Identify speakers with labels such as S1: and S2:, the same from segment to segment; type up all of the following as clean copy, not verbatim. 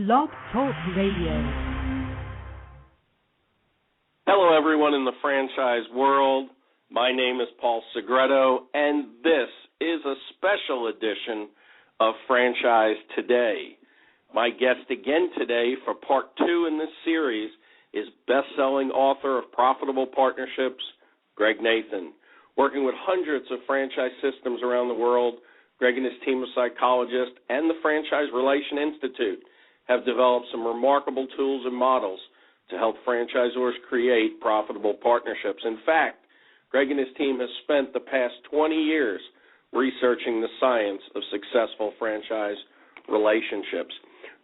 S1: Blog Talk Radio.
S2: Hello, everyone in the franchise world. My name is Paul Segreto, and this is a special edition of Franchise Today. My guest again today for part 2 in this series is best-selling author of Profitable Partnerships, Greg Nathan. Working with hundreds of franchise systems around the world, Greg and his team of psychologists and the Franchise Relation Institute have developed some remarkable tools and models to help franchisors create profitable partnerships. In fact, Greg and his team have spent the past 20 years researching the science of successful franchise relationships.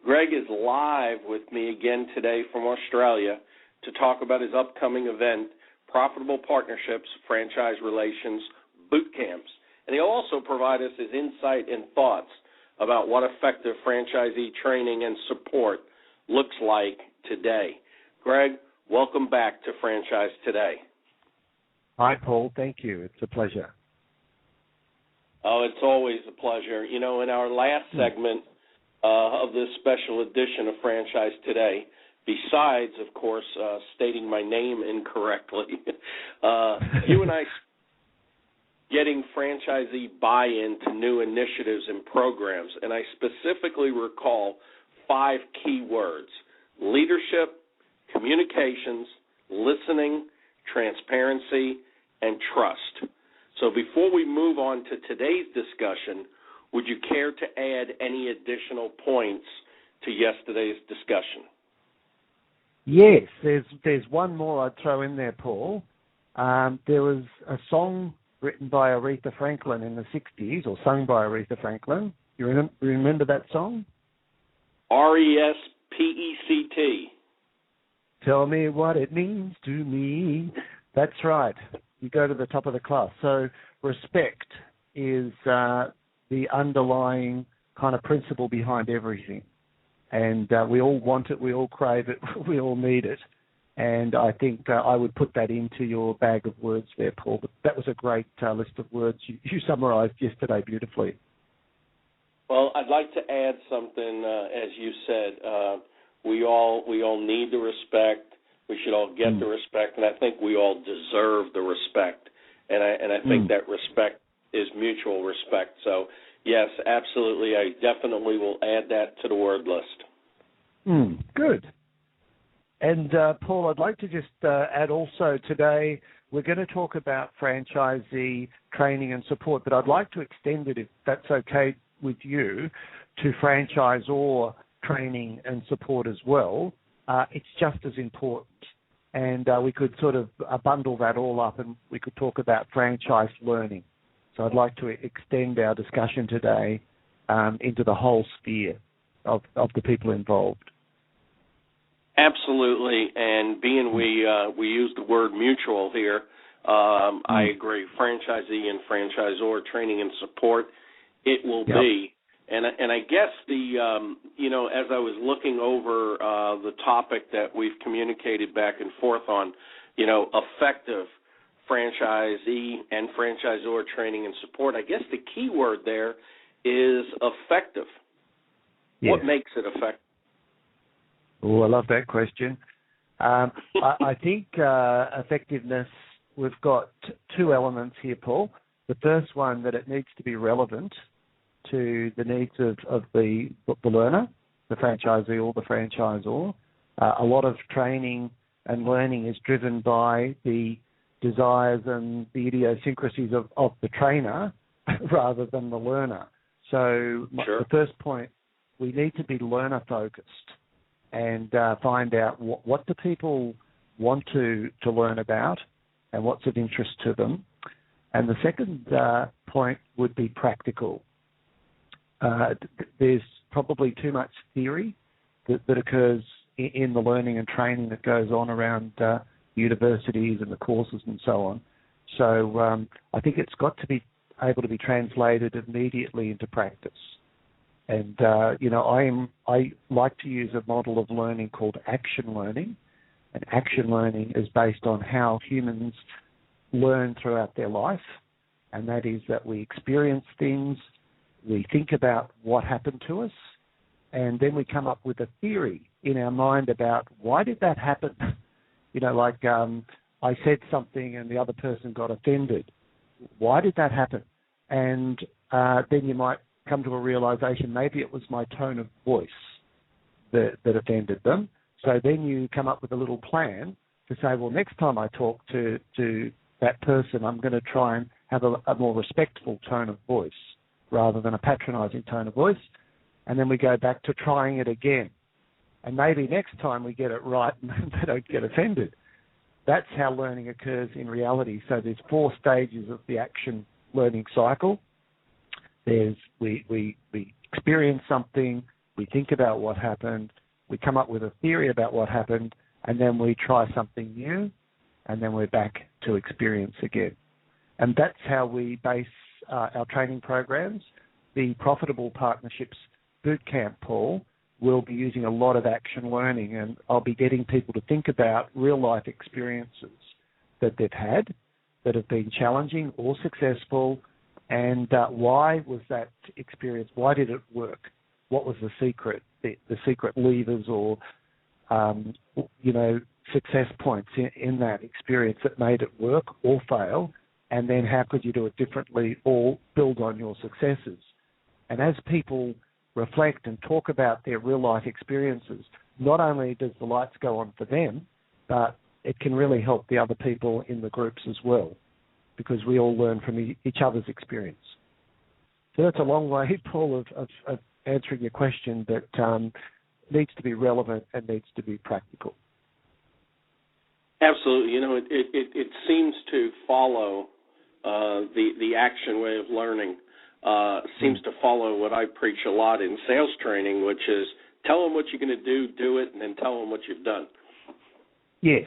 S2: Greg is live with me again today from Australia to talk about his upcoming event, Profitable Partnerships Franchise Relations Boot Camps. And he'll also provide us his insight and thoughts about what effective franchisee training and support looks like today. Greg, welcome back to Franchise Today.
S3: Hi, Paul. Thank you. It's a pleasure.
S2: Oh, it's always a pleasure. You know, in our last segment of this special edition of Franchise Today, besides, of course, stating my name incorrectly, you and I getting franchisee buy-in to new initiatives and programs, and I specifically recall 5 key words: leadership, communications, listening, transparency, and trust. So before we move on to today's discussion, would you care to add any additional points to yesterday's discussion?
S3: Yes, there's one more I'd throw in there, Paul. There was a song written by Aretha Franklin in the 60s, or sung by Aretha Franklin. You remember that song?
S2: R-E-S-P-E-C-T.
S3: Tell me what it means to me. That's right. You go to the top of the class. So respect is the underlying kind of principle behind everything. And we all want it, we all crave it, we all need it. And I think I would put that into your bag of words there, Paul. But that was a great list of words you summarized yesterday beautifully.
S2: Well, I'd like to add something, as you said. We all need the respect. We should all get the respect, and I think we all deserve the respect. And I think that respect is mutual respect. So, yes, absolutely, I definitely will add that to the word list.
S3: Good. And, Paul, I'd like to just add also today we're going to talk about franchisee training and support, but I'd like to extend it, if that's okay with you, to franchisor training and support as well. It's just as important. And we could sort of bundle that all up and we could talk about franchise learning. So I'd like to extend our discussion today into the whole sphere of the people involved.
S2: Absolutely, and being we use the word mutual here, I agree. Franchisee and franchisor training and support, it will be. And I guess as I was looking over the topic that we've communicated back and forth on, effective franchisee and franchisor training and support, I guess the key word there is effective. Yes. What makes it effective?
S3: Oh, I love that question. I think effectiveness, we've got 2 elements here, Paul. The first one, that it needs to be relevant to the needs of the learner, the franchisee or the franchisor. A lot of training and learning is driven by the desires and the idiosyncrasies of the trainer rather than the learner. So the first point, we need to be learner-focused and find out what do people want to learn about and what's of interest to them. And the second point would be practical. There's probably too much theory that occurs in the learning and training that goes on around universities and the courses and so on. So I think it's got to be able to be translated immediately into practice. And, I like to use a model of learning called action learning. And action learning is based on how humans learn throughout their life. And that is that we experience things, we think about what happened to us, and then we come up with a theory in our mind about why did that happen. Like I said something and the other person got offended. Why did that happen? And then you might come to a realization maybe it was my tone of voice that offended them. So then you come up with a little plan to say, well, next time I talk to that person, I'm going to try and have a more respectful tone of voice rather than a patronizing tone of voice. And then we go back to trying it again. And maybe next time we get it right and they don't get offended. That's how learning occurs in reality. So there's 4 stages of the action learning cycle. There's we experience something, we think about what happened, we come up with a theory about what happened, and then we try something new, and then we're back to experience again. And that's how we base our training programs. The Profitable Partnerships Bootcamp, Paul, will be using a lot of action learning, and I'll be getting people to think about real-life experiences that they've had that have been challenging or successful, and why was that experience, why did it work? What was the secret, the secret levers or, success points in that experience that made it work or fail, and then how could you do it differently or build on your successes? And as people reflect and talk about their real-life experiences, not only does the lights go on for them, but it can really help the other people in the groups as well, because we all learn from each other's experience. So that's a long way, Paul, of answering your question, but needs to be relevant and needs to be practical.
S2: Absolutely. It seems to follow the action way of learning. Seems to follow what I preach a lot in sales training, which is tell them what you're going to do it, and then tell them what you've done.
S3: Yes,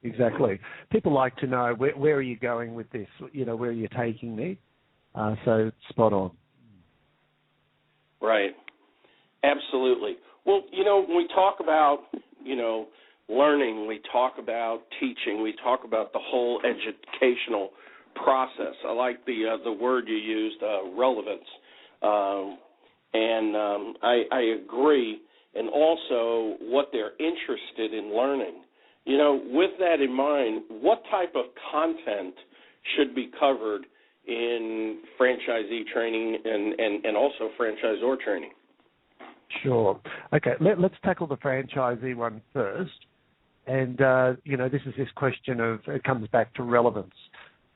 S3: exactly. People like to know where are you going with this, where are you taking me? So spot on.
S2: Right. Absolutely. Well, when we talk about, learning, we talk about teaching, we talk about the whole educational process. I like the word you used, relevance, and I agree. And also what they're interested in learning. With that in mind, what type of content should be covered in franchisee training and also franchisor training?
S3: Sure. Okay, let's tackle the franchisee one first. And, this question of, it comes back to relevance.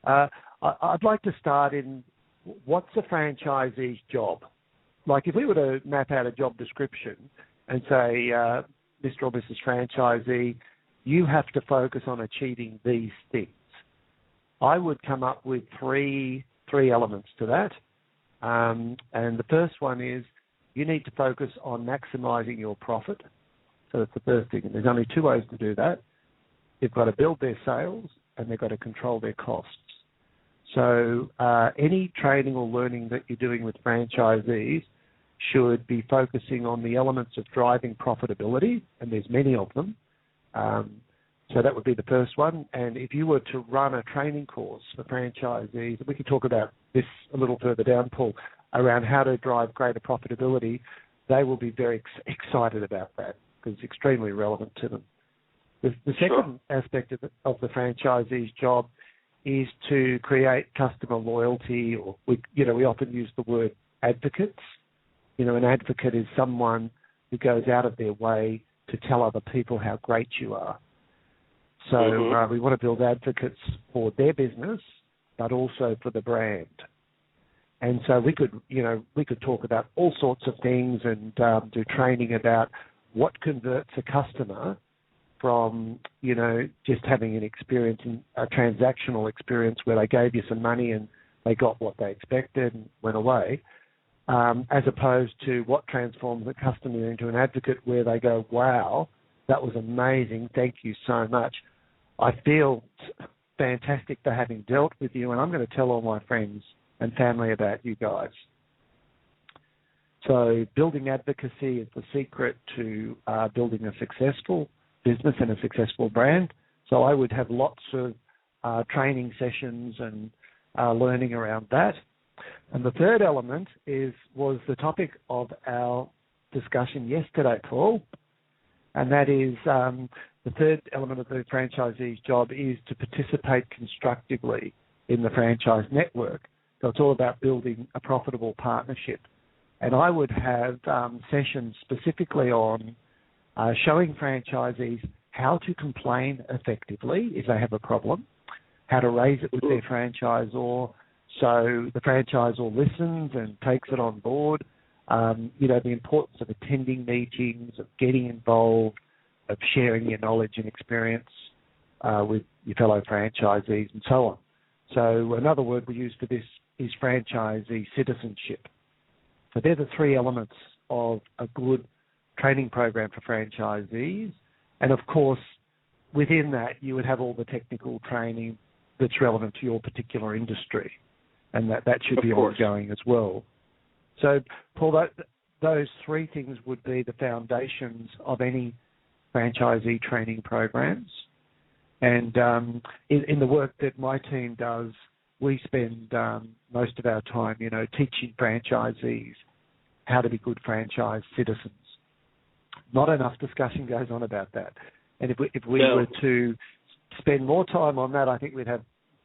S3: I'd like to start in what's a franchisee's job? Like if we were to map out a job description and say, Mr. or Mrs. Franchisee, you have to focus on achieving these things. I would come up with three elements to that. And the first one is you need to focus on maximizing your profit. So that's the first thing. And there's only 2 ways to do that. They've got to build their sales and they've got to control their costs. So any training or learning that you're doing with franchisees should be focusing on the elements of driving profitability, and there's many of them. So that would be the first one. And if you were to run a training course for franchisees, we could talk about this a little further down, Paul, around how to drive greater profitability, they will be very excited about that because it's extremely relevant to them. The second aspect of the franchisee's job is to create customer loyalty, or we often use the word advocates. An advocate is someone who goes out of their way to tell other people how great you are. So we want to build advocates for their business, but also for the brand. And so we could talk about all sorts of things and do training about what converts a customer from, just having an experience, a transactional experience where they gave you some money and they got what they expected and went away, as opposed to what transforms a customer into an advocate where they go, wow, that was amazing, thank you so much. I feel fantastic for having dealt with you, and I'm going to tell all my friends and family about you guys. So building advocacy is the secret to building a successful business and a successful brand. So I would have lots of training sessions and learning around that. And the third element was the topic of our discussion yesterday, Paul, and that is the third element of the franchisee's job is to participate constructively in the franchise network. So it's all about building a profitable partnership. And I would have sessions specifically on showing franchisees how to complain effectively if they have a problem, how to raise it with their franchisor so the franchisor listens and takes it on board, the importance of attending meetings, of getting involved, of sharing your knowledge and experience with your fellow franchisees and so on. So another word we use for this is franchisee citizenship. So they're the three elements of a good training program for franchisees. And of course, within that, you would have all the technical training that's relevant to your particular industry. And that should be ongoing as well. So, Paul, those three things would be the foundations of any franchisee training programs. And in the work that my team does, we spend most of our time, teaching franchisees how to be good franchise citizens. Not enough discussion goes on about that. And if we were to spend more time on that, I think we'd have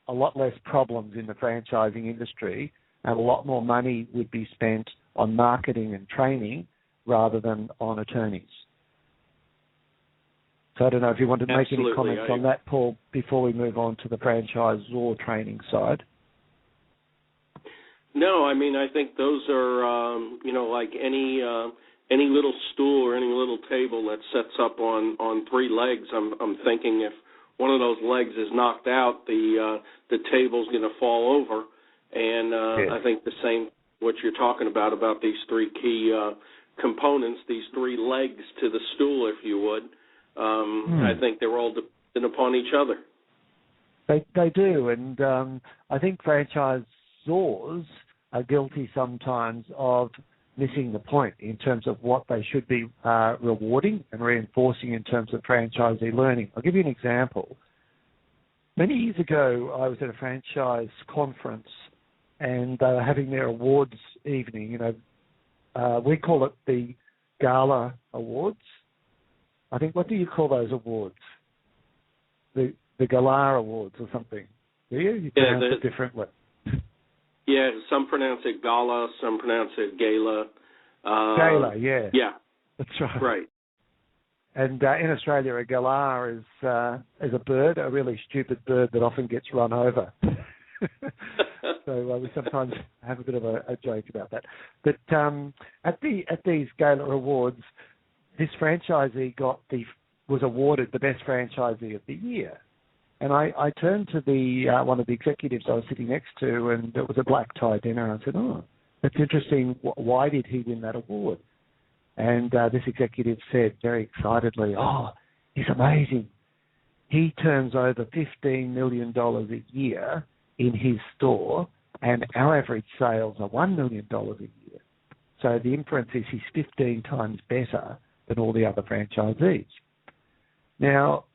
S3: a lot less problems in the franchising industry, and a lot more money would be spent on marketing and training rather than on attorneys. So I don't know if you want to make any comments on that, Paul, before we move on to the franchisor training side.
S2: No, I mean, I think those are, like any little stool or any little table that sets up on three legs. I'm thinking if one of those legs is knocked out, the table's going to fall over. And I think the same, what you're talking about these three key components, these three legs to the stool, if you would. I think they're all dependent upon each other.
S3: They do, and I think franchisors are guilty sometimes of missing the point in terms of what they should be rewarding and reinforcing in terms of franchisee learning. I'll give you an example. Many years ago, I was at a franchise conference, and they were having their awards evening. We call it the Gala Awards. I think, what do you call those awards? The Gala Awards or something. Do you? You pronounce it differently.
S2: Yeah, some pronounce it Gala, some pronounce it Gala.
S3: Gala, yeah.
S2: Yeah.
S3: That's right.
S2: Right.
S3: And in Australia, a galah is a bird, a really stupid bird that often gets run over. So we sometimes have a bit of a joke about that. But at these gala awards, this franchisee was awarded the best franchisee of the year. And I turned to one of the executives I was sitting next to, and it was a black tie dinner. I said, "Oh, that's interesting. Why did he win that award?" And this executive said very excitedly, "Oh, he's amazing. He turns over $15 million a year in his store, and our average sales are $1 million a year. So the inference is he's 15 times better than all the other franchisees." Now,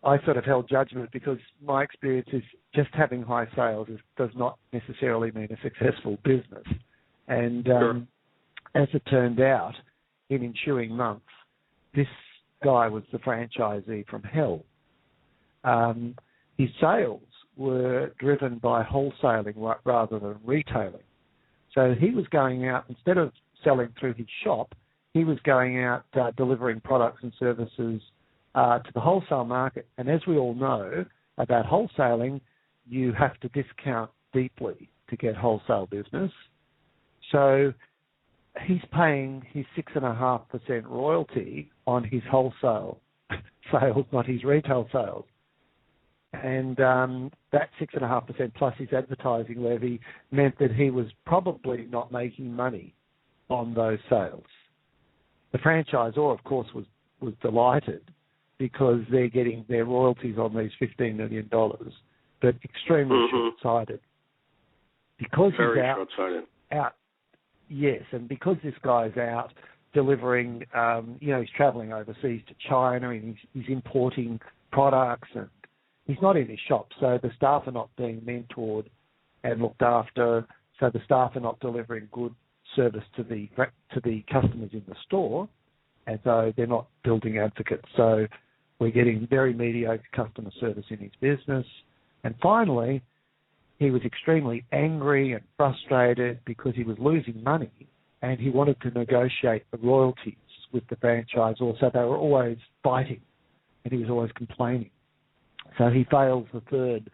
S3: I sort of held judgment because my experience is just having high sales does not necessarily mean a successful business. And as it turned out, in ensuing months, this guy was the franchisee from hell. His sales were driven by wholesaling rather than retailing. So he was going out, instead of selling through his shop, he was going out delivering products and services to the wholesale market. And as we all know about wholesaling, you have to discount deeply to get wholesale business. So he's paying his 6.5% royalty on his wholesale sales, not his retail sales. And that 6.5% plus his advertising levy meant that he was probably not making money on those sales. The franchisor, of course, was delighted because they're getting their royalties on these $15 million, but extremely short-sighted. Because
S2: very
S3: he's
S2: short-sighted.
S3: Out, yes, and because this guy's out delivering, he's travelling overseas to China and he's importing products, and he's not in his shop, so the staff are not being mentored and looked after, so the staff are not delivering good service to the customers in the store, and so they're not building advocates. So we're getting very mediocre customer service in his business. And finally, he was extremely angry and frustrated because he was losing money, and he wanted to negotiate the royalties with the franchisor, so they were always fighting, and he was always complaining. So he fails the third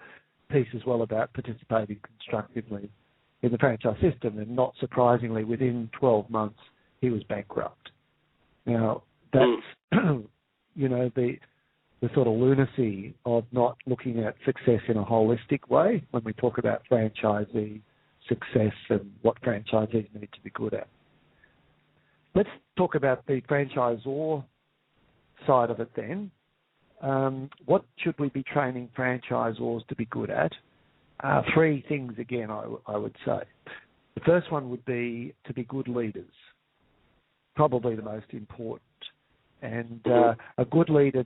S3: piece as well about participating constructively in the franchise system, and not surprisingly, within 12 months, he was bankrupt. Now, that's, the sort of lunacy of not looking at success in a holistic way when we talk about franchisee success and what franchisees need to be good at. Let's talk about the franchisor side of it then. What should we be training franchisors to be good at? Three things again, I would say. The first one would be to be good leaders, probably the most important. And a good leader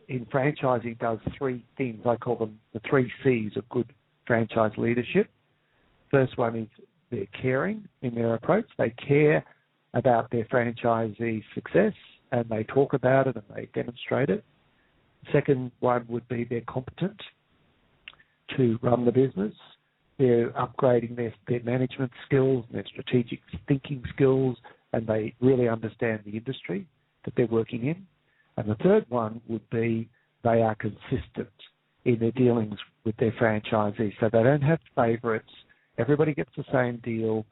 S3: in franchising does three things. I call them the 3 C's of good franchise leadership. First one is they're caring in their approach. They care about their franchisee's success, and they talk about it and they demonstrate it. Second one would be they're competent to run the business. They're upgrading their management skills, their strategic thinking skills, and they really understand the industry that they're working in. And the third one would be they are consistent in their dealings with their franchisees. So they don't have favourites. Everybody gets the same deal.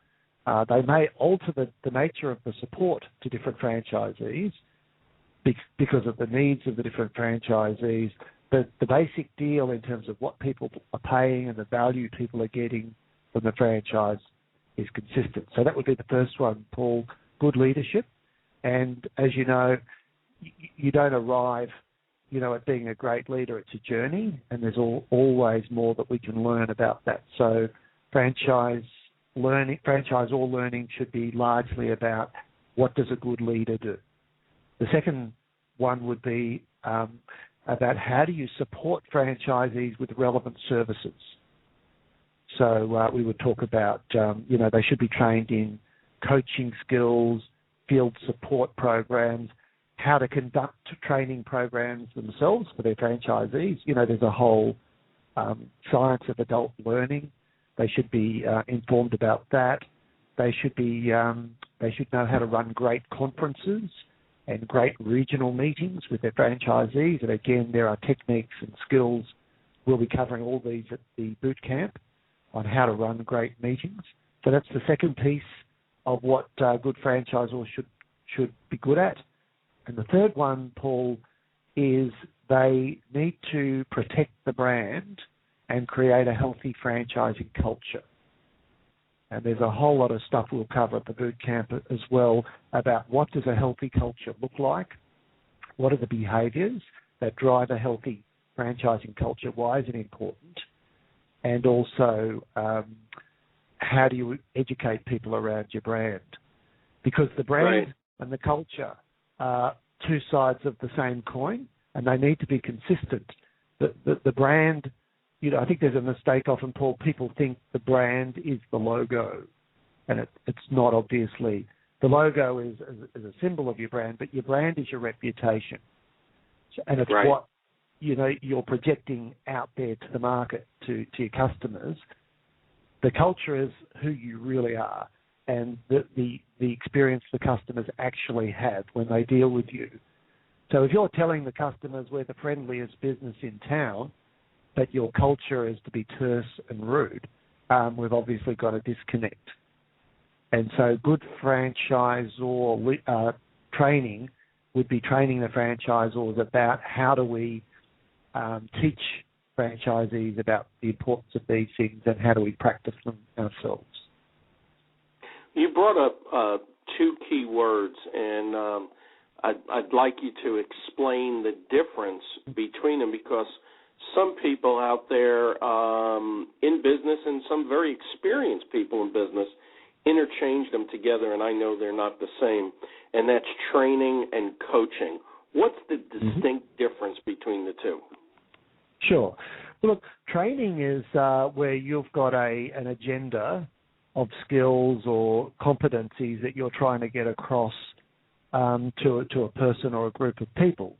S3: They may alter the nature of the support to different franchisees because of the needs of the different franchisees. But the basic deal in terms of what people are paying and the value people are getting from the franchise is consistent. So that would be the first one, Paul, good leadership. And as you know, you don't arrive, at being a great leader. It's a journey, and there's always more that we can learn about that. So franchisor learning should be largely about what does a good leader do. The second one would be about how do you support franchisees with relevant services. So we would talk about, they should be trained in coaching skills, field support programs, how to conduct training programs themselves for their franchisees. There's a whole science of adult learning. They should be informed about that. They should know how to run great conferences and great regional meetings with their franchisees. And again, there are techniques and skills. We'll be covering all these at the boot camp on how to run great meetings. So that's the second piece of what good franchisors should be good at. And the third one, Paul, is they need to protect the brand and create a healthy franchising culture. And there's a whole lot of stuff we'll cover at the boot camp as well about what does a healthy culture look like, what are the behaviours that drive a healthy franchising culture, why is it important, and also how do you educate people around your brand? Because the brand and the culture are two sides of the same coin, and they need to be consistent. The brand, I think there's a mistake often, Paul. People think the brand is the logo, and it's not, obviously. The logo is a symbol of your brand, but your brand is your reputation. And it's what, you're projecting out there to the market, to your customers. The culture is who you really are and the experience the customers actually have when they deal with you. So if you're telling the customers we're the friendliest business in town, but your culture is to be terse and rude, we've obviously got a disconnect. And so good franchisor training would be training the franchisors about how do we teach franchisees about the importance of these things and how do we practice them ourselves.
S2: You brought up 2 key words, and I'd like you to explain the difference between them, because some people out there in business and some very experienced people in business interchange them together, and I know they're not the same, and that's training and coaching. What's the distinct difference between the two?
S3: Sure. Well, look, training is where you've got an agenda of skills or competencies that you're trying to get across to a person or a group of people.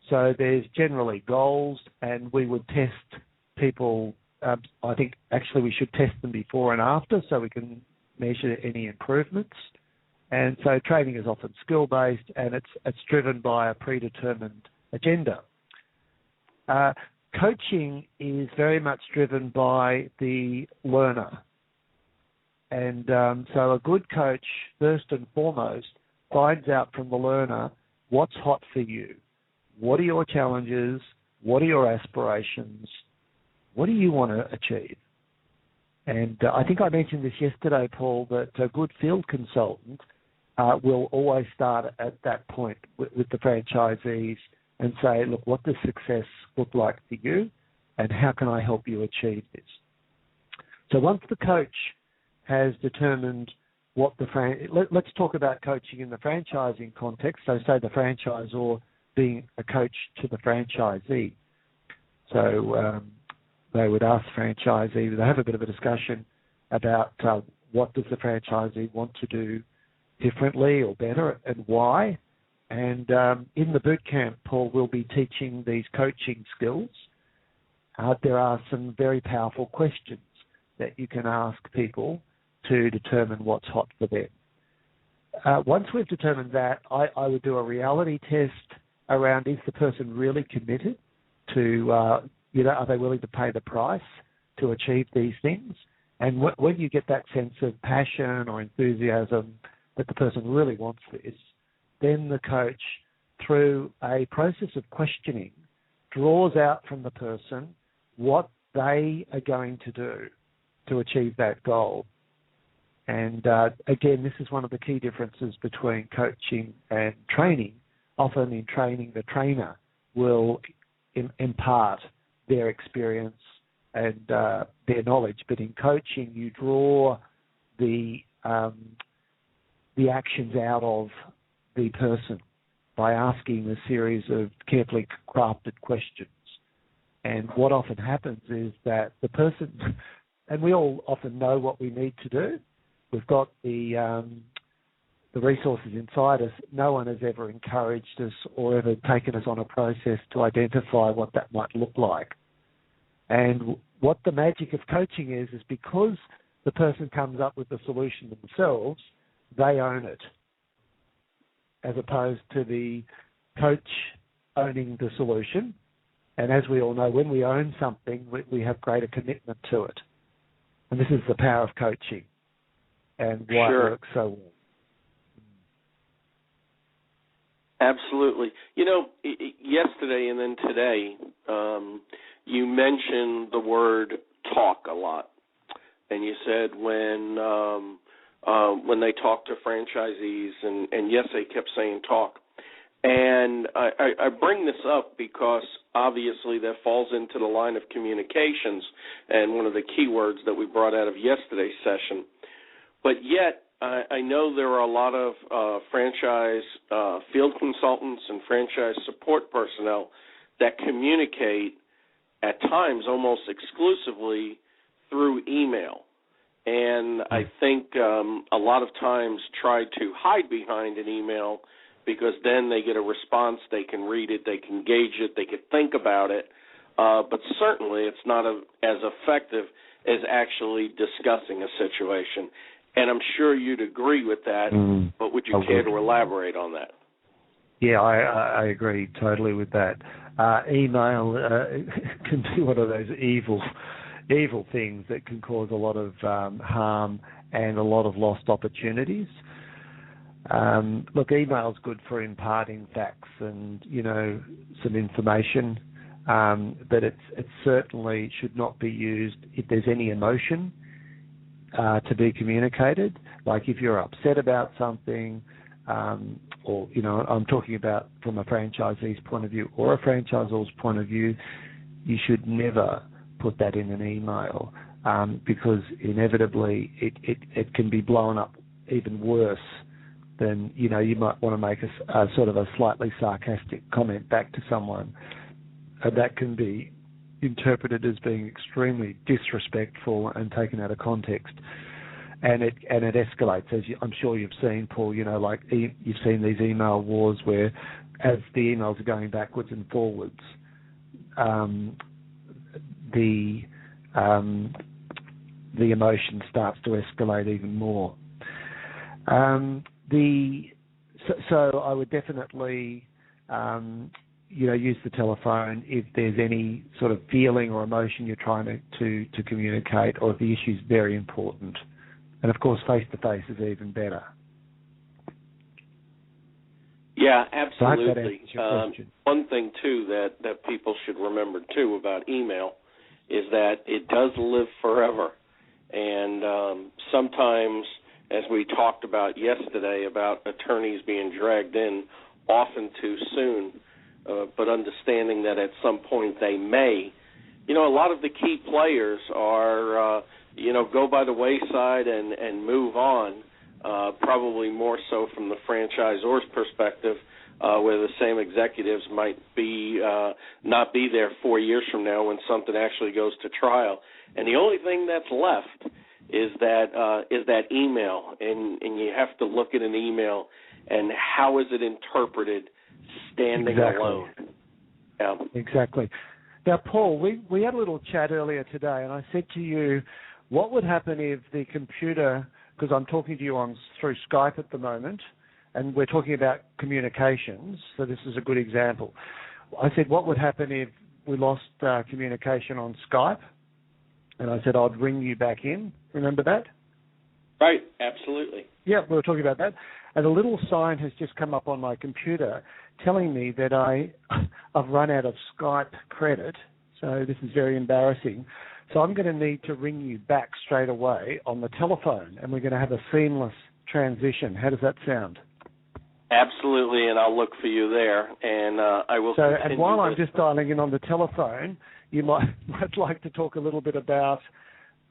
S3: So there's generally goals, and we would test people. I think actually we should test them before and after so we can measure any improvements. And so training is often skill-based, and it's driven by a predetermined agenda. Coaching is very much driven by the learner. And so a good coach, first and foremost, finds out from the learner what's hot for you. What are your challenges? What are your aspirations? What do you want to achieve? And I think I mentioned this yesterday, Paul, that a good field consultant will always start at that point with the franchisees and say, look, what does success look like for you, and how can I help you achieve this? So once the coach has determined what let's talk about coaching in the franchising context. So say the franchisor being a coach to the franchisee. So they would ask the franchisee, they have a bit of a discussion about what does the franchisee want to do differently or better and why. And in the boot camp, Paul, we'll be teaching these coaching skills. There are some very powerful questions that you can ask people to determine what's hot for them. Once we've determined that, I would do a reality test around, is the person really committed to, are they willing to pay the price to achieve these things? And when you get that sense of passion or enthusiasm that the person really wants this, then the coach, through a process of questioning, draws out from the person what they are going to do to achieve that goal. And again, this is one of the key differences between coaching and training. Often in training, the trainer will impart their experience and their knowledge, but in coaching, you draw the actions out of the person by asking a series of carefully crafted questions. And what often happens is that the person, and we all often know what we need to do. We've got the resources inside us. No one has ever encouraged us or ever taken us on a process to identify what that might look like. And what the magic of coaching is because the person comes up with the solution themselves, they own it, as opposed to the coach owning the solution. And as we all know, when we own something, we have greater commitment to it. And this is the power of coaching and why it works so well.
S2: Absolutely. Yesterday and then today, you mentioned the word talk a lot. And you said when they talk to franchisees, and yes, they kept saying talk. And I bring this up because obviously that falls into the line of communications and one of the key words that we brought out of yesterday's session. But yet, I know there are a lot of franchise field consultants and franchise support personnel that communicate at times almost exclusively through email. And I think a lot of times try to hide behind an email because then they get a response, they can read it, they can gauge it, they can think about it. But certainly it's not as effective as actually discussing a situation. And I'm sure you'd agree with that, but would you care to elaborate on that?
S3: Yeah, I agree totally with that. Email can be one of those evil things that can cause a lot of harm and a lot of lost opportunities. Look, email's good for imparting facts and, some information, but it certainly should not be used if there's any emotion to be communicated. Like if you're upset about something, or, I'm talking about from a franchisee's point of view or a franchisor's point of view, you should never put that in an email because inevitably it can be blown up even worse than, you might want to make a sort of a slightly sarcastic comment back to someone. That can be interpreted as being extremely disrespectful and taken out of context. and it escalates. As I'm sure you've seen, Paul, like you've seen these email wars where, as the emails are going backwards and forwards, the emotion starts to escalate even more. So I would definitely use the telephone if there's any sort of feeling or emotion you're trying to communicate, or if the issue is very important. And of course, face-to-face is even better.
S2: Yeah, absolutely.
S3: So I hope that answers your question.
S2: One thing, too, that people should remember, too, about email is that it does live forever. And sometimes, as we talked about yesterday, about attorneys being dragged in often too soon, but understanding that at some point they may. A lot of the key players are, go by the wayside and move on, probably more so from the franchisor's perspective, where the same executives might be not be there 4 years from now when something actually goes to trial. And the only thing that's left is that email, and you have to look at an email and how is it interpreted standing alone. Yeah. Exactly.
S3: Now, Paul, we had a little chat earlier today, and I said to you, what would happen if the computer, because I'm talking to you through Skype at the moment, and we're talking about communications, so this is a good example. I said, what would happen if we lost communication on Skype? And I said, I'd ring you back in. Remember that?
S2: Right, absolutely.
S3: Yeah, we were talking about that. And a little sign has just come up on my computer telling me that I've run out of Skype credit, so this is very embarrassing. So I'm going to need to ring you back straight away on the telephone, and we're going to have a seamless transition. How does that sound?
S2: Absolutely, and I'll look for you there, and I will continue.
S3: And while I'm just dialing in on the telephone, you might like to talk a little bit about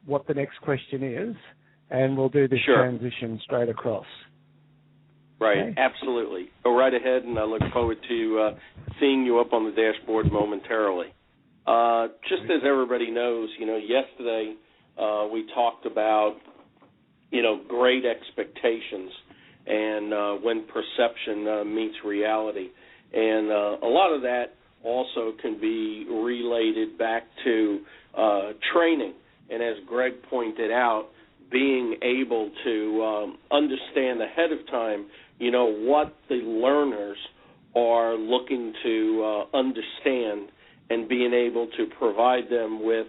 S3: what the next question is, and we'll do this transition straight across.
S2: Right,
S3: okay?
S2: Absolutely. Go right ahead, and I look forward to seeing you up on the dashboard momentarily. Just as everybody knows, yesterday we talked about, great expectations and when perception meets reality. And a lot of that also can be related back to training. And as Greg pointed out, being able to understand ahead of time, what the learners are looking to understand, and being able to provide them with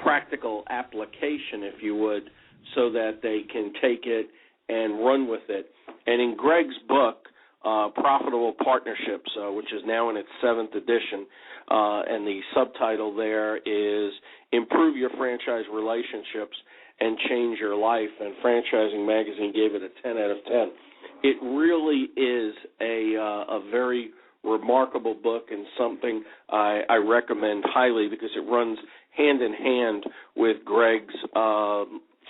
S2: practical application, if you would, so that they can take it and run with it. And in Greg's book, Profitable Partnerships, which is now in its 7th edition, and the subtitle there is Improve Your Franchise Relationships and Change Your Life, and Franchising Magazine gave it a 10 out of 10. It really is a very remarkable book, and something I recommend highly because it runs hand in hand with Greg's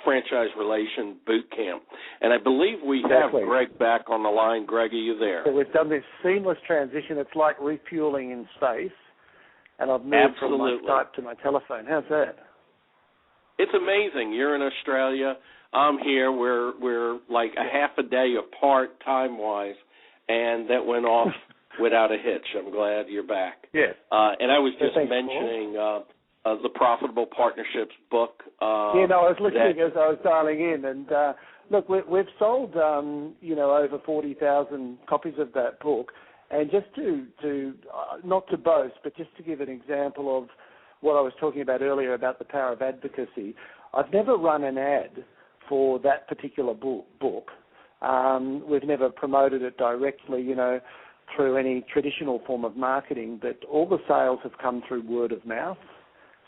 S2: franchise relation boot camp. And I believe we have Greg back on the line. Greg, are you there?
S1: So we've done this seamless transition. It's like refueling in space, and I've moved from my Skype to my telephone. How's that?
S2: It's amazing. You're in Australia. I'm here. We're like a half a day apart time-wise, and that went off without a hitch. I'm glad you're back.
S1: Yes.
S2: And I was just mentioning the Profitable Partnerships book.
S1: I was listening as I was dialing in, and look, we've sold over 40,000 copies of that book, and just to not to boast, but just to give an example of what I was talking about earlier about the power of advocacy, I've never run an ad for that particular book. We've never promoted it directly, through any traditional form of marketing, but all the sales have come through word of mouth.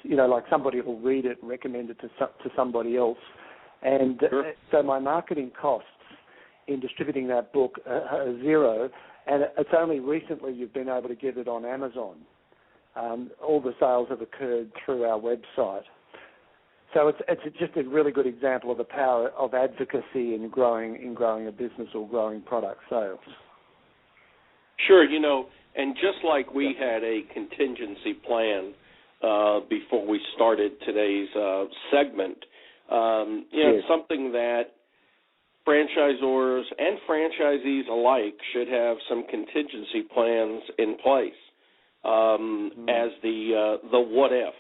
S1: Like somebody will read it and recommend it to somebody else. And so my marketing costs in distributing that book are zero, and it's only recently you've been able to get it on Amazon. All the sales have occurred through our website. So it's just a really good example of the power of advocacy in growing a business or growing product sales.
S2: Sure, and just like we had a contingency plan before we started today's segment, It's something that franchisors and franchisees alike should have some contingency plans in place as the what if.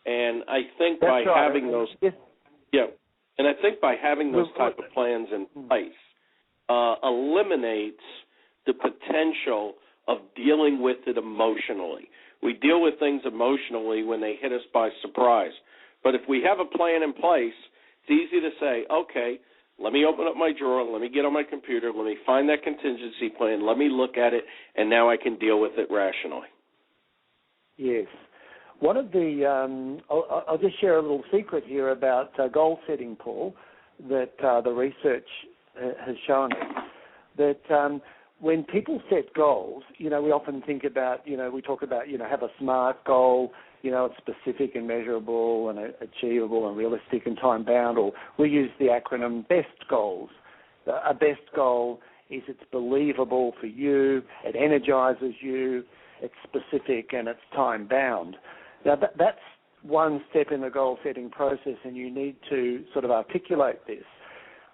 S2: And I think having those, and I think by having those type of plans in place eliminates the potential of dealing with it emotionally. We deal with things emotionally when they hit us by surprise. But if we have a plan in place, it's easy to say, okay, let me open up my drawer, let me get on my computer, let me find that contingency plan, let me look at it, and now I can deal with it rationally.
S1: Yes. One of the, I'll just share a little secret here about goal setting, Paul, that the research has shown us, that when people set goals, we often think about, we talk about, have a SMART goal, it's specific and measurable and achievable and realistic and time-bound, or we use the acronym BEST goals. A BEST goal is it's believable for you, it energizes you, it's specific and it's time-bound. Now, that's one step in the goal-setting process, and you need to sort of articulate this.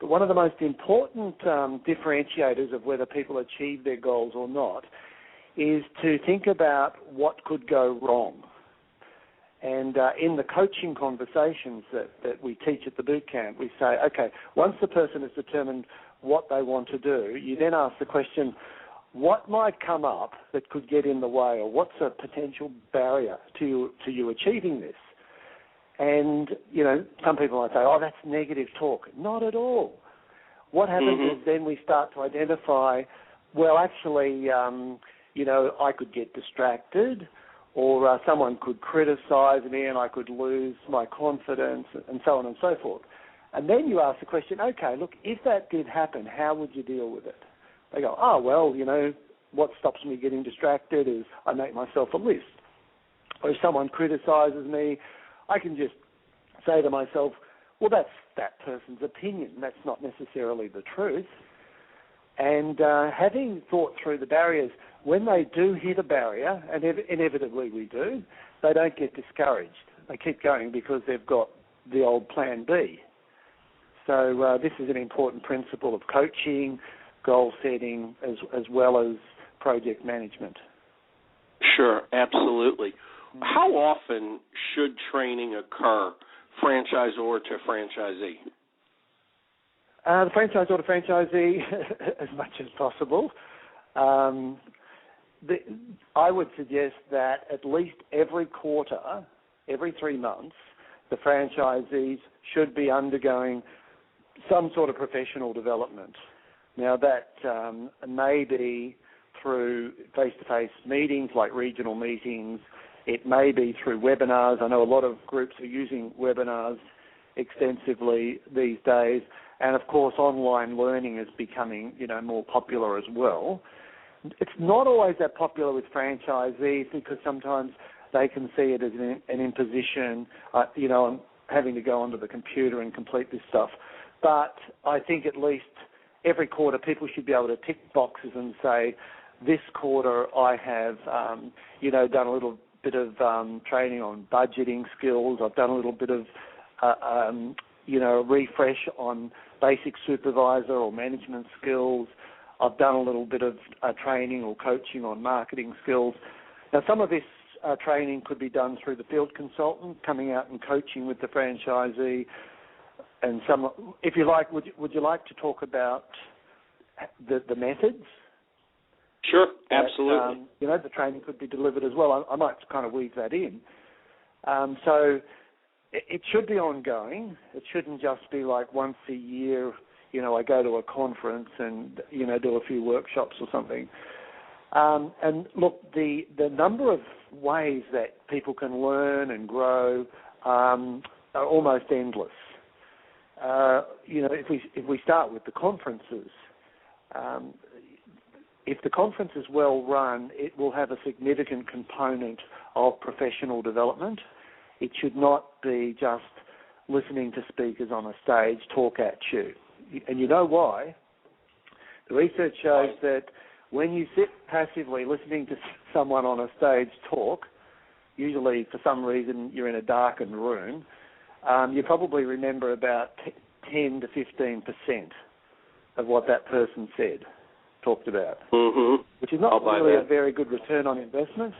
S1: But one of the most important differentiators of whether people achieve their goals or not is to think about what could go wrong. And in the coaching conversations that we teach at the boot camp, we say, okay, once the person has determined what they want to do, you then ask the question, what might come up that could get in the way, or what's a potential barrier to you achieving this? And, some people might say, oh, that's negative talk. Not at all. What happens is then we start to identify, well, actually, I could get distracted, or someone could criticize me and I could lose my confidence, and so on and so forth. And then you ask the question, okay, look, if that did happen, how would you deal with it? They go, oh, well, what stops me getting distracted is I make myself a list. Or if someone criticizes me, I can just say to myself, well, that's that person's opinion. That's not necessarily the truth. And having thought through the barriers, when they do hit a barrier, and inevitably we do, they don't get discouraged. They keep going because they've got the old plan B. So this is an important principle of coaching, goal setting, as well as project management.
S2: Sure, absolutely. How often should training occur, franchisor to franchisee?
S1: The franchisor to franchisee, as much as possible. I would suggest that at least every quarter, every 3 months, the franchisees should be undergoing some sort of professional development. Now, that may be through face-to-face meetings like regional meetings. It may be through webinars. I know a lot of groups are using webinars extensively these days. And, of course, online learning is becoming, more popular as well. It's not always that popular with franchisees because sometimes they can see it as an imposition, I'm having to go onto the computer and complete this stuff. But I think at least every quarter people should be able to tick boxes and say, this quarter I have, done a little bit of training on budgeting skills. I've done a little bit of, refresh on basic supervisor or management skills. I've done a little bit of training or coaching on marketing skills. Now, some of this training could be done through the field consultant coming out and coaching with the franchisee. And some, if you like, would you like to talk about the methods?
S2: Sure, absolutely.
S1: The training could be delivered as well. I might kind of weave that in. So it should be ongoing. It shouldn't just be like once a year, I go to a conference and, do a few workshops or something. And look, the number of ways that people can learn and grow are almost endless. If we start with the conferences, if the conference is well run, it will have a significant component of professional development. It should not be just listening to speakers on a stage talk at you. And you know why? The research shows that when you sit passively listening to someone on a stage talk, usually for some reason you're in a darkened room, you probably remember about 10 to 15% of what that person talked about, which is not really a very good return on investment.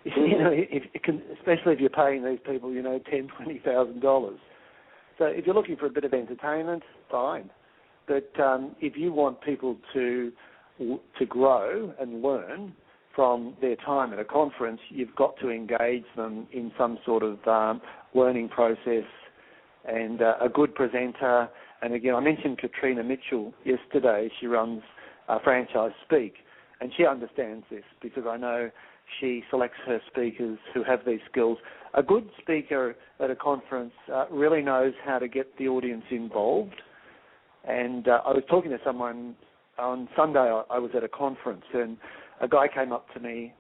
S1: Especially if you're paying these people, $10,000, $20,000. So if you're looking for a bit of entertainment, fine. But if you want people to grow and learn from their time at a conference, you've got to engage them in some sort of learning process and a good presenter. And again, I mentioned Katrina Mitchell yesterday. She runs Franchise Speak, and she understands this because I know she selects her speakers who have these skills. A good speaker at a conference really knows how to get the audience involved. And I was talking to someone on Sunday. I was at a conference, and a guy came up to me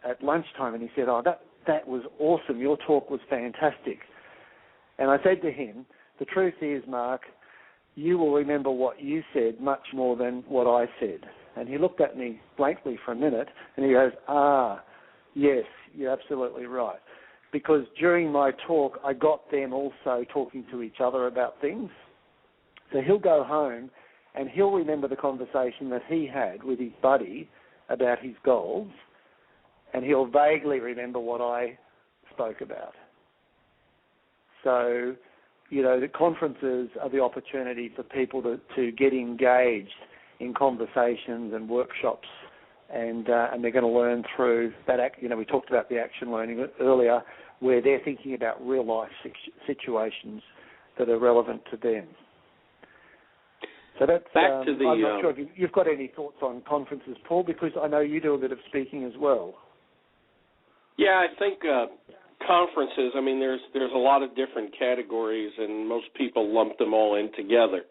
S1: at lunchtime, and he said, "Oh, that was awesome. Your talk was fantastic." And I said to him, "The truth is, Mark, you will remember what you said much more than what I said." And he looked at me blankly for a minute, and he goes, "Yes, you're absolutely right." Because during my talk, I got them also talking to each other about things. So he'll go home and he'll remember the conversation that he had with his buddy about his goals, and he'll vaguely remember what I spoke about. So, the conferences are the opportunity for people to get engaged in conversations and workshops, and they're going to learn through that. We talked about the action learning earlier, where they're thinking about real life situations that are relevant to them. So that's.
S2: Back to the.
S1: I'm not sure if you've got any thoughts on conferences, Paul, because I know you do a bit of speaking as well.
S2: Yeah, I think conferences. I mean, there's a lot of different categories, and most people lump them all in together.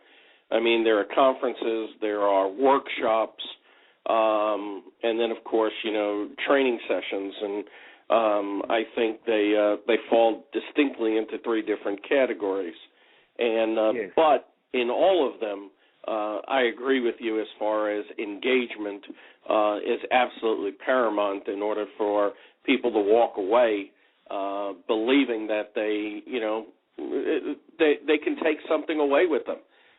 S2: I mean, there are conferences, there are workshops, and then of course, training sessions, and I think they fall distinctly into three different categories. And
S1: yes.
S2: But in all of them, I agree with you as far as engagement is absolutely paramount in order for people to walk away believing that they can take something away with them,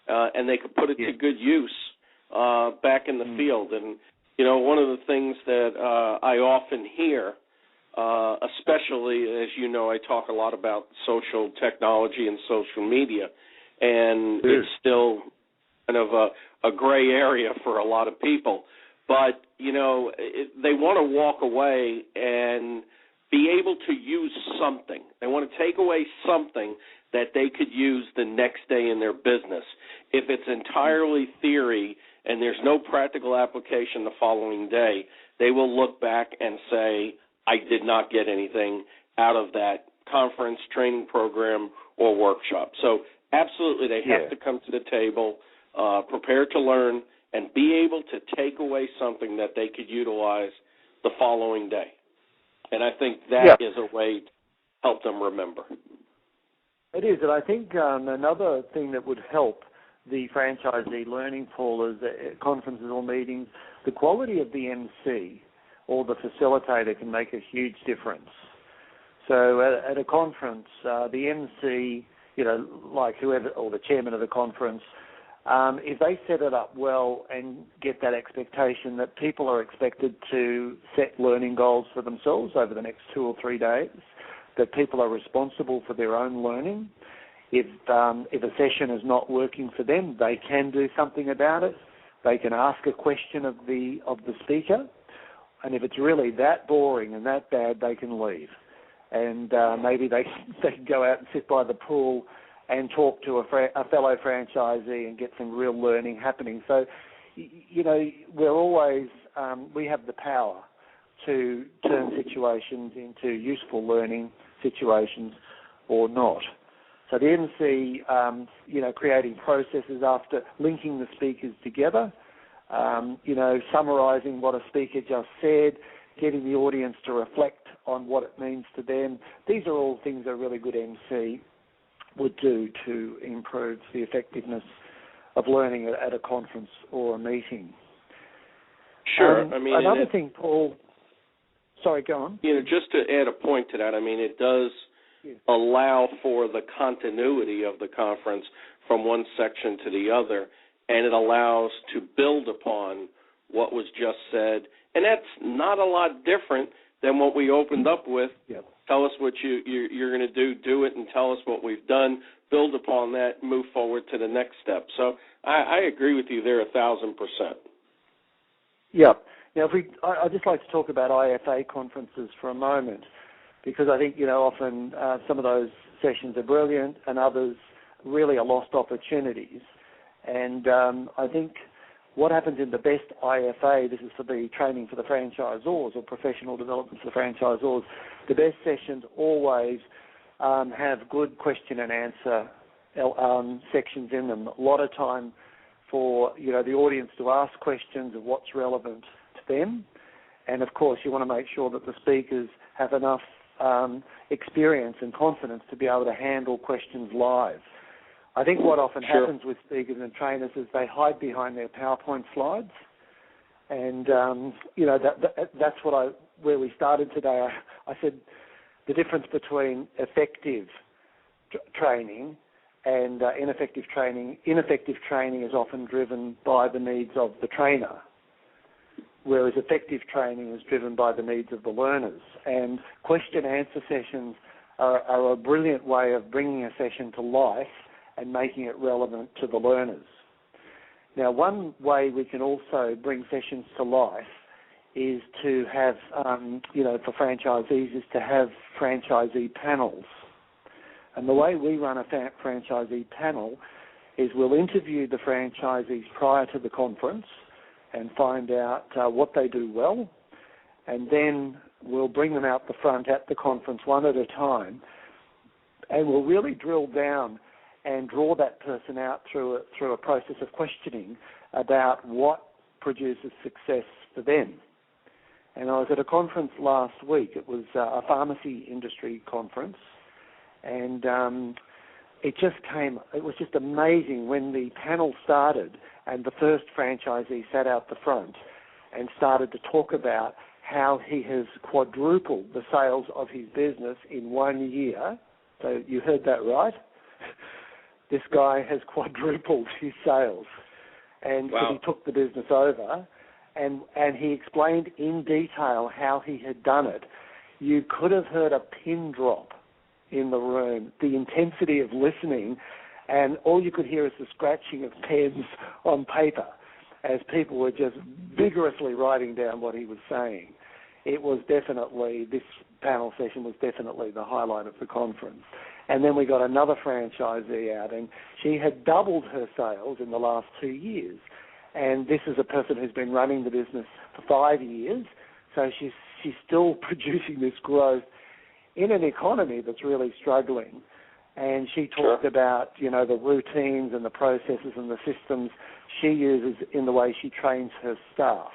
S2: and they can put it to good use back in the field. And one of the things that I often hear, especially as I talk a lot about social technology and social media, and it's still kind of a gray area for a lot of people. But, they want to walk away and be able to use something. They want to take away something that they could use the next day in their business. If it's entirely theory and there's no practical application the following day, they will look back and say, I did not get anything out of that conference, training program, or workshop. So absolutely they have to come to the table, prepared to learn, and be able to take away something that they could utilize the following day. And I think that is a way to help them remember.
S1: It is, and I think another thing that would help the franchisee learning pool is at conferences or meetings, the quality of the MC or the facilitator can make a huge difference. So at a conference, the MC, like whoever, or the chairman of the conference, if they set it up well and get that expectation that people are expected to set learning goals for themselves over the next 2 or 3 days, that people are responsible for their own learning. If a session is not working for them, they can do something about it. They can ask a question of the speaker, and if it's really that boring and that bad, they can leave. And maybe they can go out and sit by the pool and talk to a fellow franchisee and get some real learning happening. So, we're always, we have the power to turn situations into useful learning situations or not. So the MC, creating processes after linking the speakers together, summarising what a speaker just said, getting the audience to reflect on what it means to them. These are all things a really good MC would do to improve the effectiveness of learning at a conference or a meeting.
S2: Sure.
S1: Another thing, Paul. Sorry, go on.
S2: Just to add a point to that, it does allow for the continuity of the conference from one section to the other, and it allows to build upon what was just said. And that's not a lot different than what we opened up with.
S1: Yep.
S2: Tell us what you're going to do it, and tell us what we've done, build upon that, move forward to the next step. So I agree with you there 1,000%.
S1: Yeah. Now, I'd just like to talk about IFA conferences for a moment, because I think, often some of those sessions are brilliant and others really are lost opportunities. And I think what happens in the best IFA, this is for the training for the franchisors or professional development for the franchisors, the best sessions always have good question and answer sections in them. A lot of time for the audience to ask questions of what's relevant to them. And, of course, you want to make sure that the speakers have enough experience and confidence to be able to handle questions live. I think what often happens with speakers and trainers is they hide behind their PowerPoint slides, and that's where we started today. I said the difference between effective training and ineffective training. Ineffective training is often driven by the needs of the trainer, whereas effective training is driven by the needs of the learners. And question-answer sessions are a brilliant way of bringing a session to life and making it relevant to the learners. Now, one way we can also bring sessions to life is to have, for franchisees, is to have franchisee panels. And the way we run a franchisee panel is we'll interview the franchisees prior to the conference and find out what they do well, and then we'll bring them out the front at the conference one at a time, and we'll really drill down and draw that person out through a process of questioning about what produces success for them. And I was at a conference last week. It was a pharmacy industry conference, and it was just amazing when the panel started and the first franchisee sat out the front and started to talk about how he has quadrupled the sales of his business in 1 year. So you heard that right. This guy has quadrupled his sales, and
S2: wow.
S1: He took the business over, and he explained in detail how he had done it. You could have heard a pin drop in the room, the intensity of listening, and all you could hear is the scratching of pens on paper as people were just vigorously writing down what he was saying. It was definitely, this panel session was definitely the highlight of the conference. And then we got another franchisee out, and she had doubled her sales in the last 2 years. And this is a person who's been running the business for 5 years, so she's still producing this growth in an economy that's really struggling. And she talked about, the routines and the processes and the systems she uses in the way she trains her staff.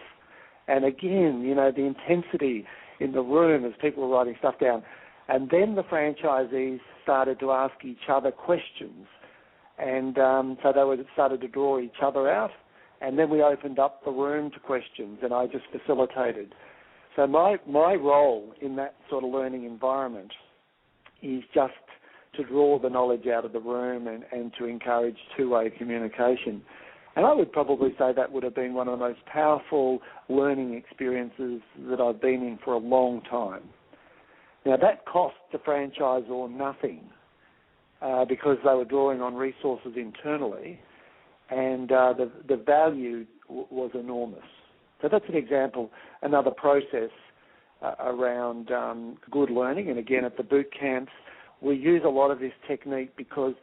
S1: And again, the intensity in the room as people were writing stuff down. And then the franchisees started to ask each other questions. And so they started to draw each other out. And then we opened up the room to questions, and I just facilitated. So my role in that sort of learning environment is just to draw the knowledge out of the room and to encourage two-way communication. And I would probably say that would have been one of the most powerful learning experiences that I've been in for a long time. Now, that cost the franchisor nothing because they were drawing on resources internally, and the value was enormous. So that's an example, another process around good learning. And again, at the boot camps, we use a lot of this technique because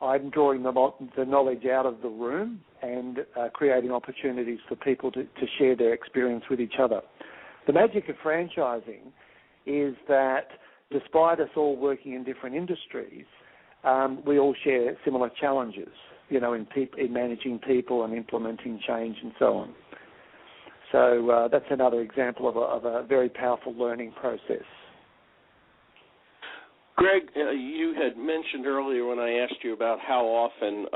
S1: I'm drawing the knowledge out of the room and creating opportunities for people to share their experience with each other. The magic of franchising is that despite us all working in different industries, we all share similar challenges, in managing people and implementing change and so on. So that's another example of a very powerful learning process.
S2: Greg, you had mentioned earlier when I asked you about how often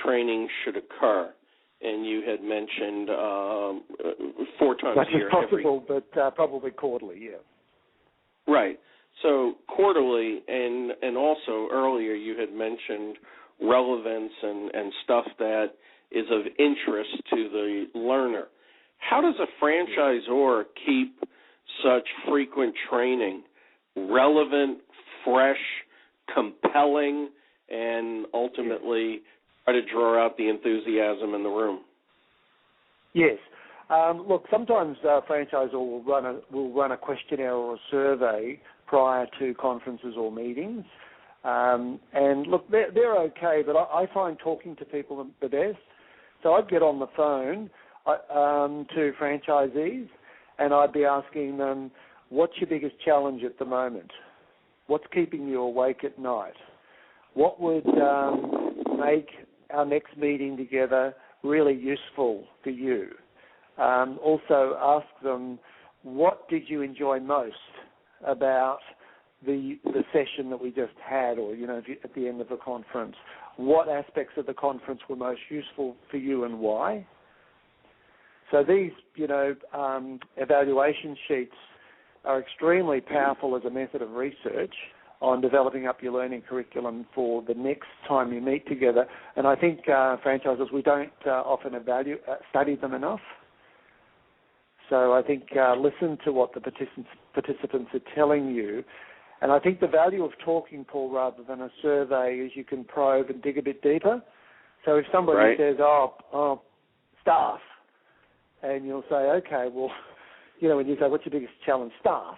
S2: training should occur, and you had mentioned 4 times a year.
S1: That's possible, but probably quarterly, yeah.
S2: Right. So quarterly, and also earlier you had mentioned relevance and stuff that is of interest to the learner. How does a franchisor keep such frequent training relevant, fresh, compelling, and ultimately try to draw out the enthusiasm in the room?
S1: Yes. Look, sometimes a franchisor will run a questionnaire or a survey prior to conferences or meetings. And look, they're okay, but I find talking to people the best. So I'd get on the phone to franchisees, and I'd be asking them, what's your biggest challenge at the moment? What's keeping you awake at night? What would make our next meeting together really useful for you? Also ask them, what did you enjoy most about the session that we just had, or, at the end of the conference? What aspects of the conference were most useful for you and why? So these, evaluation sheets are extremely powerful as a method of research on developing up your learning curriculum for the next time you meet together. And I think franchisors, we don't often study them enough. So I think listen to what the participants are telling you. And I think the value of talking, Paul, rather than a survey, is you can probe and dig a bit deeper. So if somebody says, staff, and you'll say, okay, well, when you say, what's your biggest challenge? Staff.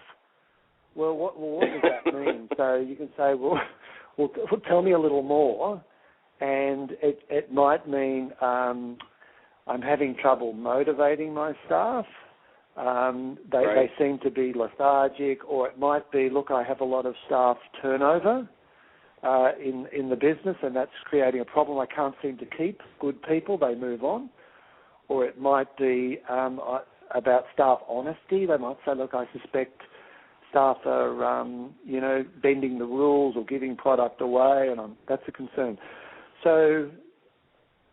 S1: Well, what does that mean? So you can say, well, tell me a little more. And it might mean I'm having trouble motivating my staff. They seem to be lethargic, or it might be, look, I have a lot of staff turnover in the business, and that's creating a problem. I can't seem to keep good people. They move on. Or it might be about staff honesty. They might say, look, I suspect staff are, bending the rules or giving product away, and that's a concern. So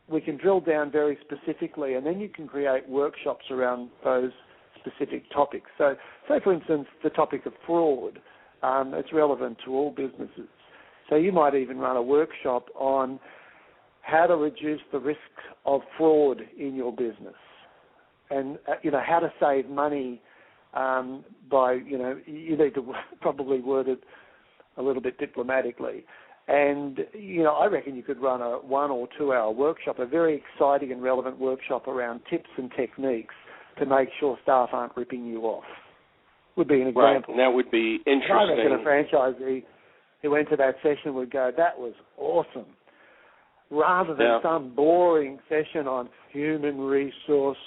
S1: we can drill down very specifically, and then you can create workshops around those specific topics. So, say, for instance, the topic of fraud, it's relevant to all businesses. So you might even run a workshop on how to reduce the risk of fraud in your business, and, how to save money by, you need to probably word it a little bit diplomatically. And, I reckon you could run a 1 or 2 hour workshop, a very exciting and relevant workshop around tips and techniques to make sure staff aren't ripping you off. Would be an example.
S2: Right, and that would be interesting.
S1: I reckon a franchisee who went to that session would go, that was awesome, rather than some boring session on human resource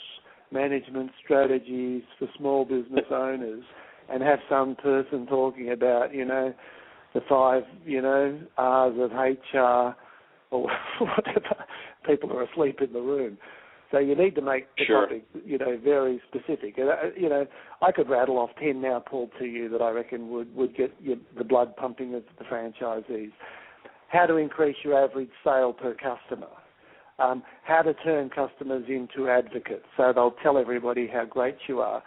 S1: management strategies for small business owners, and have some person talking about, the 5, R's of HR, or whatever. People are asleep in the room. So you need to make the topic, very specific. I could rattle off 10 now, Paul, to you that I reckon would get the blood pumping of the franchisees. How to increase your average sale per customer. How to turn customers into advocates so they'll tell everybody how great you are.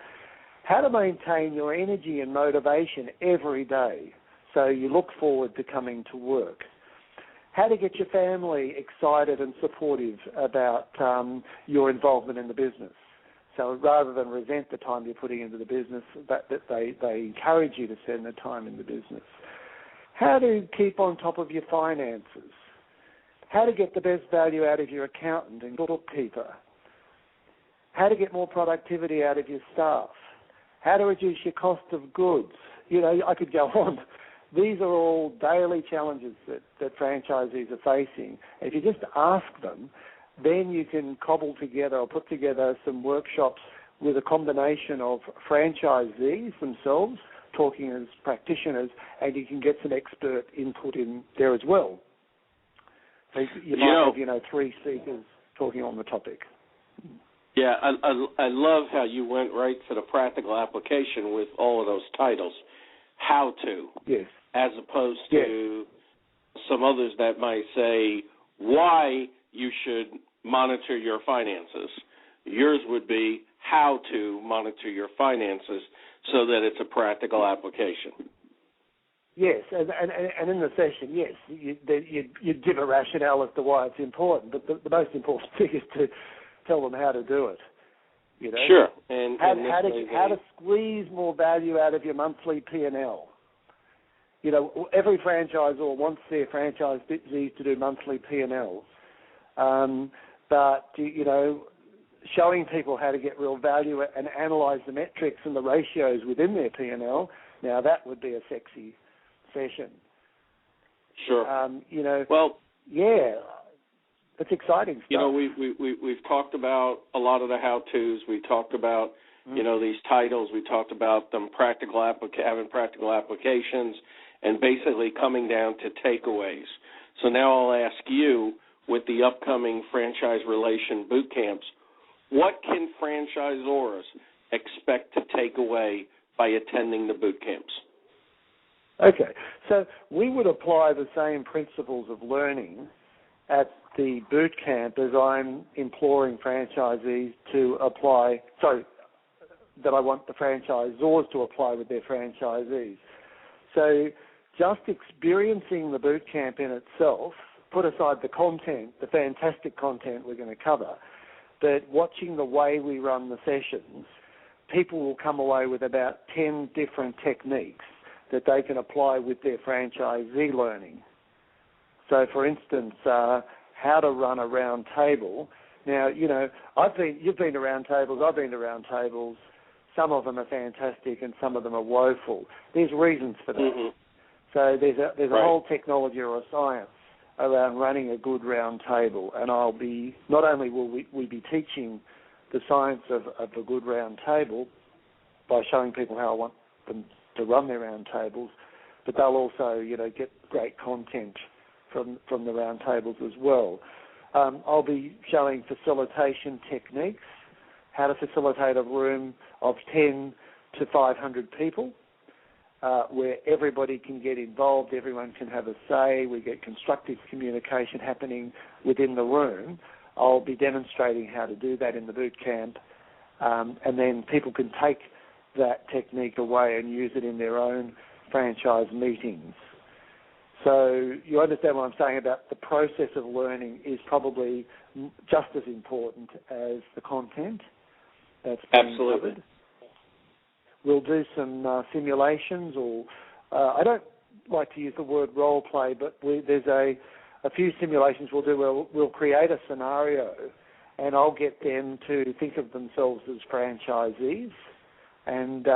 S1: How to maintain your energy and motivation every day so you look forward to coming to work. How to get your family excited and supportive about your involvement in the business. So rather than resent the time you're putting into the business, that they encourage you to spend the time in the business. How to keep on top of your finances. How to get the best value out of your accountant and bookkeeper. How to get more productivity out of your staff. How to reduce your cost of goods. I could go on. These are all daily challenges that franchisees are facing. If you just ask them, then you can cobble together or put together some workshops with a combination of franchisees themselves talking as practitioners, and you can get some expert input in there as well. So you might have, 3 speakers talking on the topic.
S2: Yeah, I love how you went right to the practical application with all of those titles. How to.
S1: Yes.
S2: As opposed to some others that might say why you should monitor your finances. Yours would be how to monitor your finances so that it's a practical application.
S1: Yes, and in the session, yes, you'd give a rationale as to why it's important, but the most important thing is to tell them how to do it. You know,
S2: sure,
S1: how to squeeze more value out of your monthly P&L. You know, every franchisor wants their franchisees to do monthly P&Ls, but you know, showing people how to get real value and analyse the metrics and the ratios within their P&L. Now that would be a sexy session.
S2: Sure.
S1: You know.
S2: Well.
S1: Yeah. It's exciting stuff.
S2: You know, we've talked about a lot of the how-tos. We talked about you know, these titles. We talked about them having practical applications, and basically coming down to takeaways. So now I'll ask you, with the upcoming franchise relation boot camps, what can franchisors expect to take away by attending the boot camps?
S1: Okay, so we would apply the same principles of learning at the boot camp as I'm imploring franchisees to apply, that I want the franchisors to apply with their franchisees. So just experiencing the boot camp in itself, put aside the content, the fantastic content we're going to cover, but watching the way we run the sessions, people will come away with about 10 different techniques that they can apply with their franchisee learning. So, for instance, how to run a round table. Now, you know, you've been to round tables, I've been to round tables. Some of them are fantastic and some of them are woeful. There's reasons for that. Mm-hmm. So there's a whole technology or a science around running a good round table, and not only will we be teaching the science of a good round table by showing people how I want them to run their round tables, but they'll also, you know, get great content from the round tables as well. I'll be showing facilitation techniques, how to facilitate a room of 10 to 500 people, where everybody can get involved, everyone can have a say, we get constructive communication happening within the room. I'll be demonstrating how to do that in the boot camp, and then people can take that technique away and use it in their own franchise meetings. So you understand what I'm saying about the process of learning is probably just as important as the content that's being covered. We'll do some simulations, or I don't like to use the word role play, but there's a few simulations we'll do where we'll create a scenario, and I'll get them to think of themselves as franchisees, and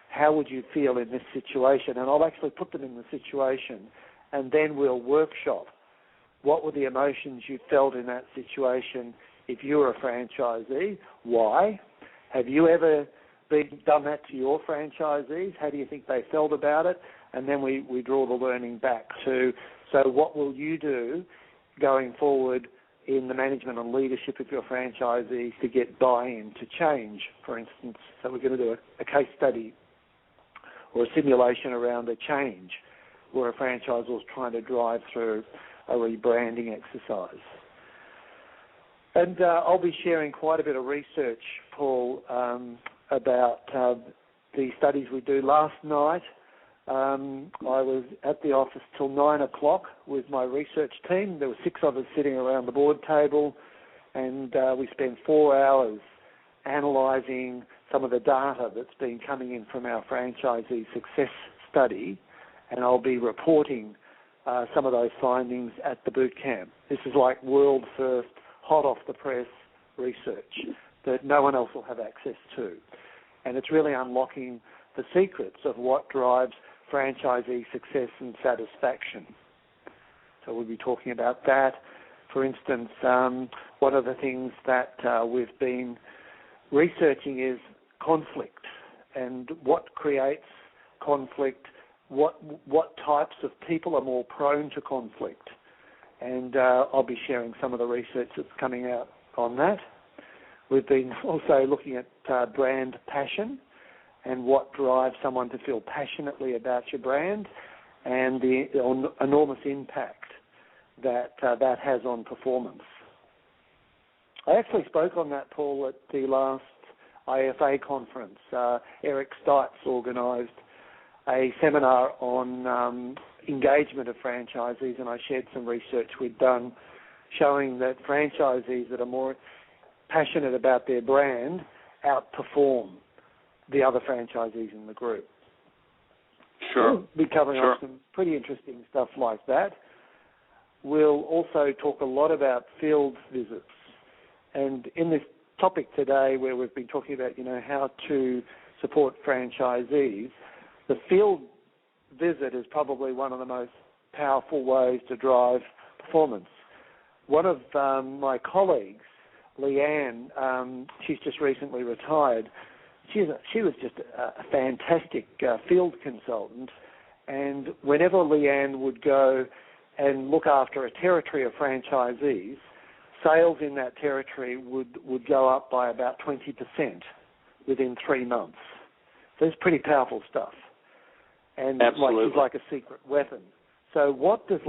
S1: how would you feel in this situation? And I'll actually put them in the situation, and then we'll workshop what were the emotions you felt in that situation if you were a franchisee. Why? Have you ever done that to your franchisees? How do you think they felt about it? And then we draw the learning back to, so what will you do going forward in the management and leadership of your franchisees to get buy-in to change, for instance? So we're going to do a case study or a simulation around a change where a franchisor is trying to drive through a rebranding exercise. And I'll be sharing quite a bit of research, Paul, about the studies we do. Last night, I was at the office till 9 o'clock with my research team. There were 6 of us sitting around the board table, and we spent 4 hours analysing some of the data that's been coming in from our franchisee success study, and I'll be reporting some of those findings at the boot camp. This is like world first, hot off the press research that no one else will have access to. And it's really unlocking the secrets of what drives franchisee success and satisfaction. So we'll be talking about that. For instance, one of the things that we've been researching is conflict and what creates conflict, what types of people are more prone to conflict. And I'll be sharing some of the research that's coming out on that. We've been also looking at brand passion and what drives someone to feel passionately about your brand and the enormous impact that that has on performance. I actually spoke on that, Paul, at the last IFA conference. Eric Stites organised a seminar on engagement of franchisees, and I shared some research we'd done showing that franchisees that are more passionate about their brand outperform the other franchisees in the group.
S2: Sure.
S1: We'll be covering off some pretty interesting stuff like that. We'll also talk a lot about field visits. And in this topic today, where we've been talking about, how to support franchisees, the field visit is probably one of the most powerful ways to drive performance. One of my colleagues, Leanne, she's just recently retired. She was just a fantastic field consultant, and whenever Leanne would go and look after a territory of franchisees, sales in that territory would go up by about 20% within 3 months. So it's pretty powerful stuff. And it's like a secret weapon. So what does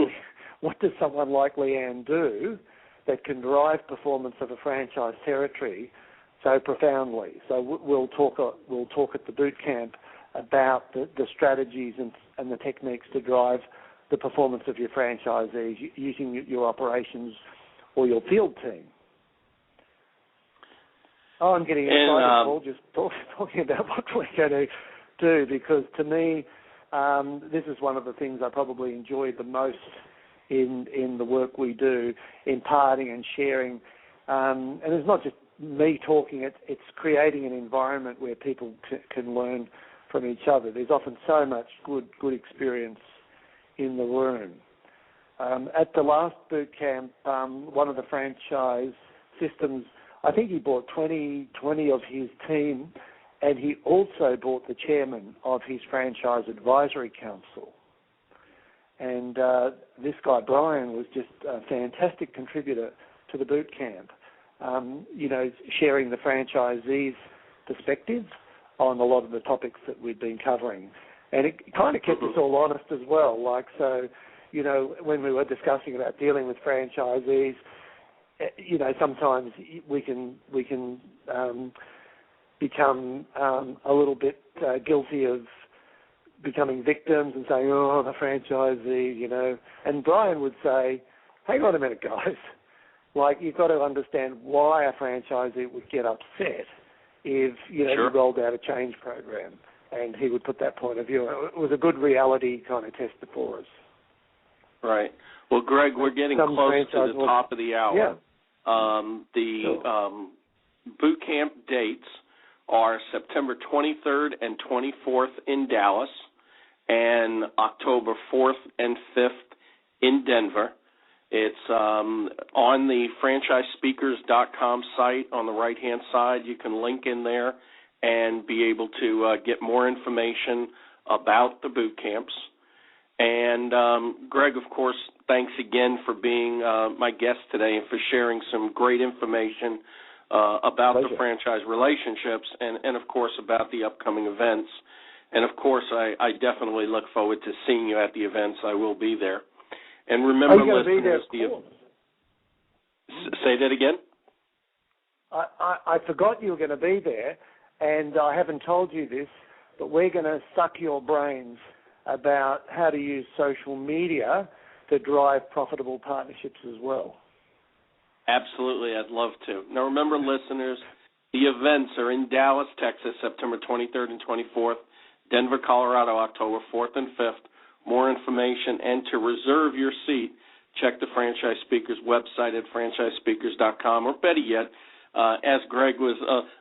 S1: someone like Leanne do that can drive performance of a franchise territory so profoundly? So we'll talk at the boot camp about the strategies and the techniques to drive the performance of your franchisees using your operations or your field team. Oh, I'm getting excited, Paul, just talking about what we're going to do, because to me, this is one of the things I probably enjoy the most in the work we do, imparting and sharing. And it's not just me talking, it's creating an environment where people can learn from each other. There's often so much good experience in the room. At the last boot camp, one of the franchise systems, I think he bought 20 of his team, and he also bought the chairman of his franchise advisory council. And this guy, Brian, was just a fantastic contributor to the boot camp, sharing the franchisees' perspectives on a lot of the topics that we've been covering. And it kind of kept us all honest as well. When we were discussing about dealing with franchisees, sometimes we can become a little bit guilty of becoming victims and saying, oh, the franchisee, And Brian would say, hang on a minute, guys. You've got to understand why a franchisee would get upset if, you rolled out a change program. And he would put that point of view. It was a good reality kind of test for us.
S2: Right. Well, Greg, we're getting close to the top of the hour.
S1: Yeah.
S2: The boot camp dates are September 23rd and 24th in Dallas and October 4th and 5th in Denver. It's on the franchisespeakers.com site on the right-hand side. You can link in there and be able to get more information about the boot camps. And Greg, of course, thanks again for being my guest today and for sharing some great information about the franchise relationships and, of course, about the upcoming events. And, of course, I definitely look forward to seeing you at the events. I will be there. And remember, listeners, say that again?
S1: I forgot you were going to be there, and I haven't told you this, but we're going to suck your brains about how to use social media to drive profitable partnerships as well.
S2: Absolutely, I'd love to. Now, remember, listeners, the events are in Dallas, Texas, September 23rd and 24th, Denver, Colorado, October 4th and 5th. More information and to reserve your seat, check the Franchise Speakers website at franchisespeakers.com, or better yet, as Greg was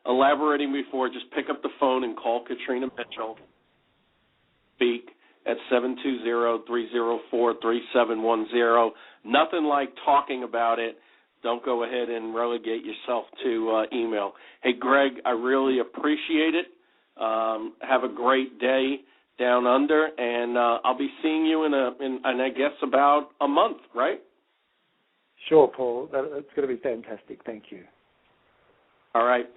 S2: elaborating before, just pick up the phone and call Katrina Mitchell. Speak at 720-304-3710. Nothing like talking about it. Don't go ahead and relegate yourself to email. Hey, Greg, I really appreciate it. Have a great day down under, and I'll be seeing you in I guess about a month, right?
S1: Sure, Paul. It's going to be fantastic. Thank you.
S2: All right.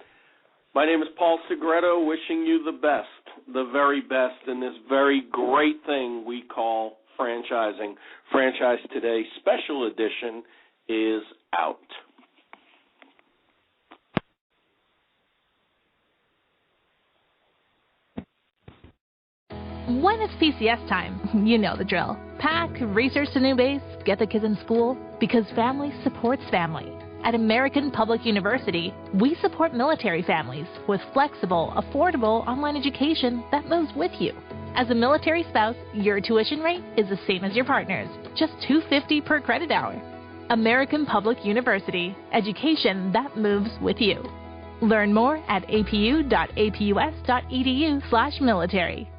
S2: My name is Paul Segreto, wishing you the best, the very best in this very great thing we call franchising. Franchise Today Special Edition is out.
S4: When it's PCS time, you know the drill. Pack, research the new base, get the kids in school, because family supports family. At American Public University, we support military families with flexible, affordable online education that moves with you. As a military spouse, your tuition rate is the same as your partner's, just $250 per credit hour. American Public University, education that moves with you. Learn more at apu.apus.edu/military.